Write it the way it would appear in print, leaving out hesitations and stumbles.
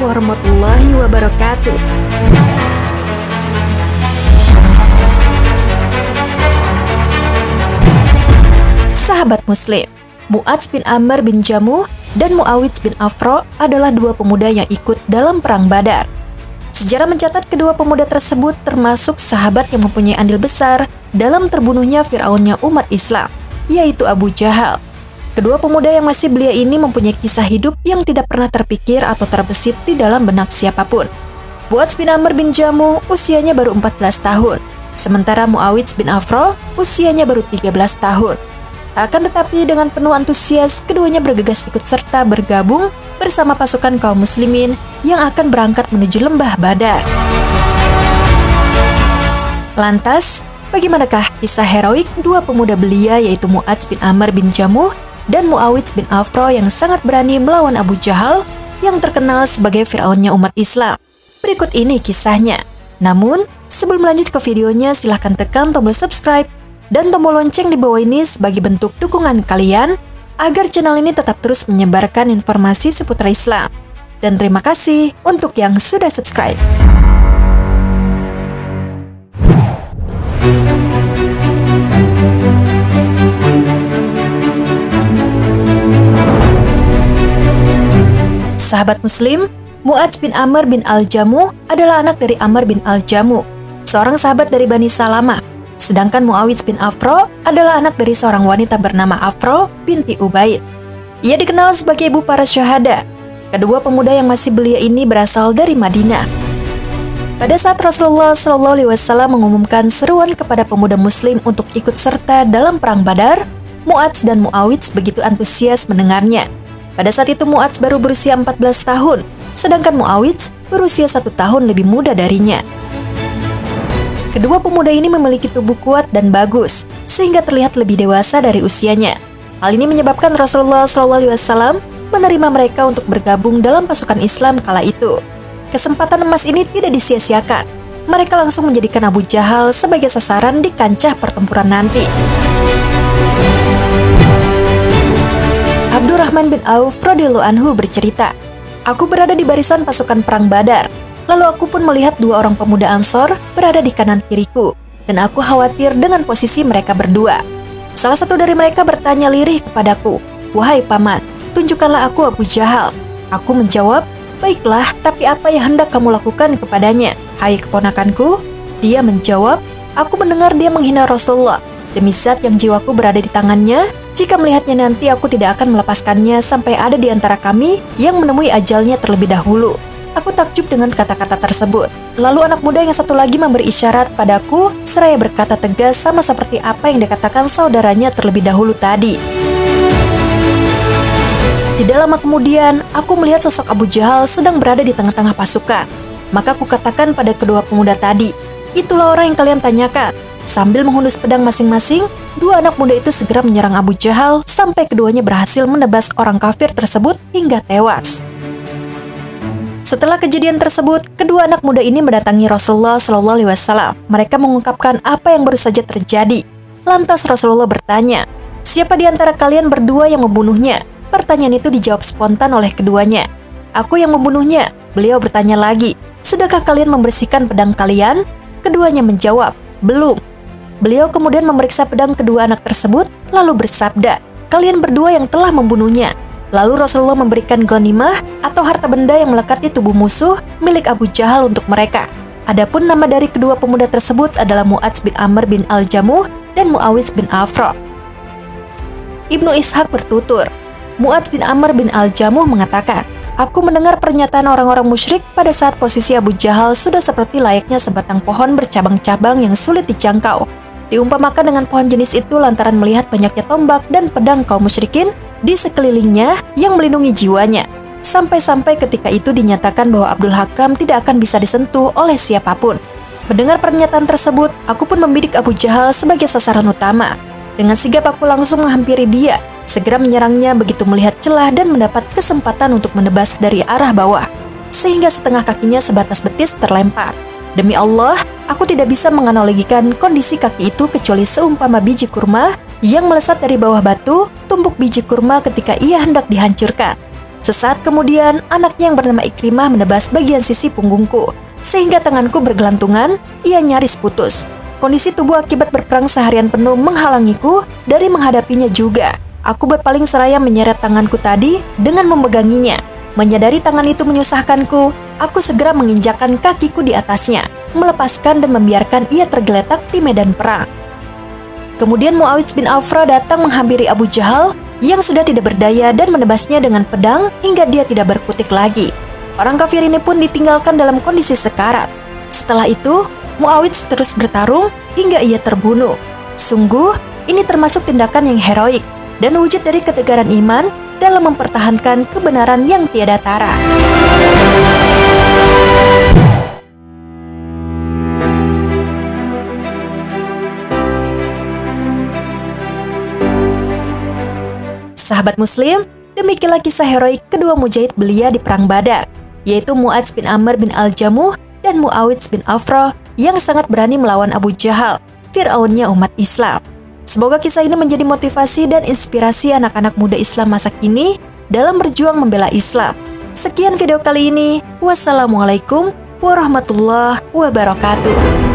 warahmatullahi wabarakatuh. Sahabat Muslim, Mu'adz bin Amr bin Jamuh dan Muawidz bin Afra adalah dua pemuda yang ikut dalam Perang Badar. Sejarah mencatat kedua pemuda tersebut termasuk sahabat yang mempunyai andil besar dalam terbunuhnya Fir'aunnya umat Islam, yaitu Abu Jahal. Kedua pemuda yang masih belia ini mempunyai kisah hidup yang tidak pernah terpikir atau terbesit di dalam benak siapapun. Mu'adz bin Amr bin Jamuh usianya baru 14 tahun, sementara Muawidz bin Afra usianya baru 13 tahun. Akan tetapi dengan penuh antusias, keduanya bergegas ikut serta bergabung bersama pasukan kaum muslimin yang akan berangkat menuju lembah Badar. Lantas, bagaimanakah kisah heroik dua pemuda belia yaitu Mu'adz bin Amr bin Jamuh dan Muawidz bin Afra yang sangat berani melawan Abu Jahal yang terkenal sebagai Fir'aunnya umat Islam? Berikut ini kisahnya. Namun, sebelum lanjut ke videonya, silahkan tekan tombol subscribe dan tombol lonceng di bawah ini sebagai bentuk dukungan kalian agar channel ini tetap terus menyebarkan informasi seputar Islam. Dan terima kasih untuk yang sudah subscribe. Sahabat Muslim, Mu'adz bin Amr bin Al-Jamuh adalah anak dari Amr bin Al-Jamuh, seorang sahabat dari Bani Salamah. Sedangkan Muawidz bin Afra adalah anak dari seorang wanita bernama Afra binti Ubaid. Ia dikenal sebagai ibu para syuhada. Kedua pemuda yang masih belia ini berasal dari Madinah. Pada saat Rasulullah SAW mengumumkan seruan kepada pemuda muslim untuk ikut serta dalam Perang Badar, Mu'adz dan Muawidz begitu antusias mendengarnya. Pada saat itu Mu'adz baru berusia 14 tahun, sedangkan Muawidz berusia 1 tahun lebih muda darinya. Kedua pemuda ini memiliki tubuh kuat dan bagus, sehingga terlihat lebih dewasa dari usianya. Hal ini menyebabkan Rasulullah SAW menerima mereka untuk bergabung dalam pasukan Islam kala itu. Kesempatan emas ini tidak disia-siakan. Mereka langsung menjadikan Abu Jahal sebagai sasaran di kancah pertempuran nanti. Abdurrahman bin Auf radhiyallahu anhu bercerita, "Aku berada di barisan pasukan Perang Badar. Lalu aku pun melihat dua orang pemuda Ansor berada di kanan kiriku, dan aku khawatir dengan posisi mereka berdua. Salah satu dari mereka bertanya lirih kepadaku, 'Wahai paman, tunjukkanlah aku Abu Jahal.' Aku menjawab, 'Baiklah, tapi apa yang hendak kamu lakukan kepadanya, hai keponakanku?' Dia menjawab, 'Aku mendengar dia menghina Rasulullah. Demi zat yang jiwaku berada di tangannya, jika melihatnya nanti aku tidak akan melepaskannya sampai ada di antara kami yang menemui ajalnya terlebih dahulu.' Aku takjub dengan kata-kata tersebut. Lalu anak muda yang satu lagi memberi isyarat padaku seraya berkata tegas sama seperti apa yang dikatakan saudaranya terlebih dahulu tadi. Tidak lama kemudian, aku melihat sosok Abu Jahal sedang berada di tengah-tengah pasukan. Maka aku katakan pada kedua pemuda tadi, 'Itulah orang yang kalian tanyakan.' Sambil menghunus pedang masing-masing, dua anak muda itu segera menyerang Abu Jahal sampai keduanya berhasil menebas orang kafir tersebut hingga tewas. Setelah kejadian tersebut, kedua anak muda ini mendatangi Rasulullah SAW. Mereka mengungkapkan apa yang baru saja terjadi. Lantas Rasulullah bertanya, 'Siapa di antara kalian berdua yang membunuhnya?' Pertanyaan itu dijawab spontan oleh keduanya. 'Aku yang membunuhnya.' Beliau bertanya lagi, 'Sudahkah kalian membersihkan pedang kalian?' Keduanya menjawab, 'Belum.' Beliau kemudian memeriksa pedang kedua anak tersebut, lalu bersabda, 'Kalian berdua yang telah membunuhnya.' Lalu Rasulullah memberikan ghanimah atau harta benda yang melekat di tubuh musuh milik Abu Jahal untuk mereka. Adapun nama dari kedua pemuda tersebut adalah Mu'adz bin Amr bin Al-Jamuh dan Muawidz bin Afra. Ibnu Ishaq bertutur, Mu'adz bin Amr bin Al-Jamuh mengatakan, 'Aku mendengar pernyataan orang-orang musyrik pada saat posisi Abu Jahal sudah seperti layaknya sebatang pohon bercabang-cabang yang sulit dijangkau. Diumpamakan dengan pohon jenis itu lantaran melihat banyaknya tombak dan pedang kaum musyrikin di sekelilingnya yang melindungi jiwanya. Sampai-sampai ketika itu dinyatakan bahwa Abdul Hakam tidak akan bisa disentuh oleh siapapun. Mendengar pernyataan tersebut, aku pun membidik Abu Jahal sebagai sasaran utama. Dengan sigap aku langsung menghampiri dia, segera menyerangnya begitu melihat celah dan mendapat kesempatan untuk menebas dari arah bawah, sehingga setengah kakinya sebatas betis terlempar. Demi Allah, aku tidak bisa menganalogikan kondisi kaki itu kecuali seumpama biji kurma yang melesat dari bawah batu, tumbuk biji kurma ketika ia hendak dihancurkan. Sesaat kemudian, anaknya yang bernama Ikrimah menebas bagian sisi punggungku, sehingga tanganku bergelantungan, ia nyaris putus. Kondisi tubuh akibat berperang seharian penuh menghalangiku dari menghadapinya juga. Aku berpaling seraya menyeret tanganku tadi dengan memeganginya. Menyadari tangan itu menyusahkanku, aku segera menginjakkan kakiku di atasnya, melepaskan dan membiarkan ia tergeletak di medan perang. Kemudian Muawidz bin Afra datang menghampiri Abu Jahal yang sudah tidak berdaya dan menebasnya dengan pedang hingga dia tidak berkutik lagi. Orang kafir ini pun ditinggalkan dalam kondisi sekarat. Setelah itu, Muawidz terus bertarung hingga ia terbunuh. Sungguh, ini termasuk tindakan yang heroik dan wujud dari ketegaran iman dalam mempertahankan kebenaran yang tiada tara. Sahabat Muslim, demikianlah kisah heroik kedua mujahid belia di Perang Badar, yaitu Mu'adz bin Amr bin Al-Jamuh dan Muawidz bin Afra yang sangat berani melawan Abu Jahal, Fir'aunnya umat Islam. Semoga kisah ini menjadi motivasi dan inspirasi anak-anak muda Islam masa kini dalam berjuang membela Islam. Sekian video kali ini. Wassalamualaikum warahmatullahi wabarakatuh.